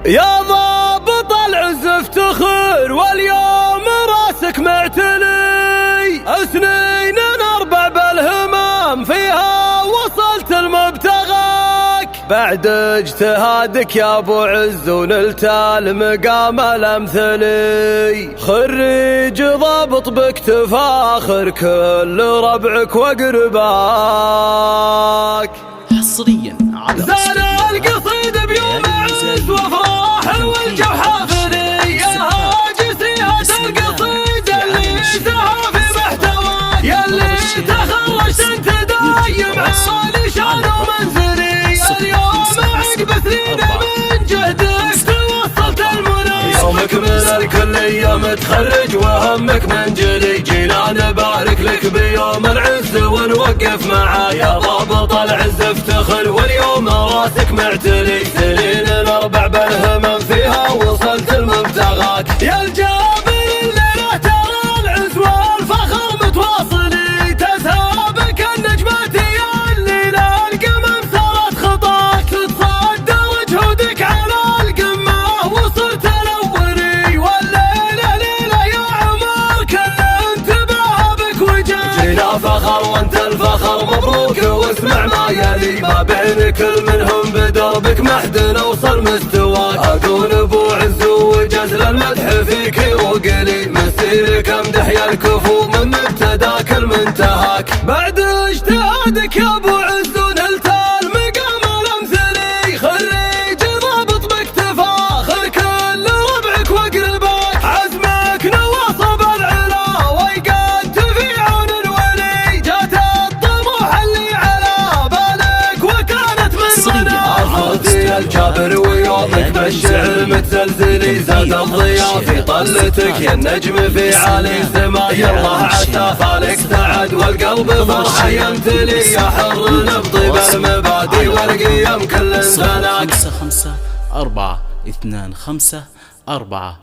يا ضابط العز افتخر واليوم راسك معتلي، سنين نربع بالهمام فيها وصلت المبتغاك، بعد اجتهادك يا ابو عز ونلت المقام الامثلي، خريج ضابط بك تفاخر كل ربعك واقرباك. حصريا على زال القصيد بيوم عز وافراح والجو حافظي، يا هاجسي هذا القصيد اللي سها في محتواك، يا اللي تخرجت انت دايم عالي شان ومنزلي، اليوم عقب سنين من جهدك توصلت المنى، يومك من الكلية متخرج وهمك منجلي، جينا نبارك لك بيوم العز ونوقف معاك، يا ضابط العز افتخر واليوم راسك معتلي، سنين نربع بالهمم فيها وصلت المبتغاك، يا الجابر اللي له ترى العز والفخر متواصلي، تسابك النجمات يا اللي للقمم سارت خطاك، تتصدر جهودك على القمة وصرت الاولي، والليلة ليلة يا عمر كل انتباه بك وجاك، جينا فخر وانت الفخر مبروك واسمع ما يلي، ما بين كل منهم بدربك محد نوصل مستواك، اقول ابو عز وجزل المدح فيك وقلي، مسيرك امدح يا الكفو من مبتداك المنتهاك، بعد اجتهادك يا ابو عز ونلت المقام الامثلي، خريج ضابط بك تفاخر كل ربعك واقرباك، عزمك نواصب العلا ويقدت في عون الولي، جات الطموح اللي على بالك وكانت من منى، عرضي الجابر ويومك بالشعر متزلزلي، زاد الضياء في طلتك يا النجم في عالي سما، يالله عسى خالك سعد والقلب فرحة يمتلي، يا حر نبضي بالمبادئ والقيم كل سناك. 5 4 2 5 4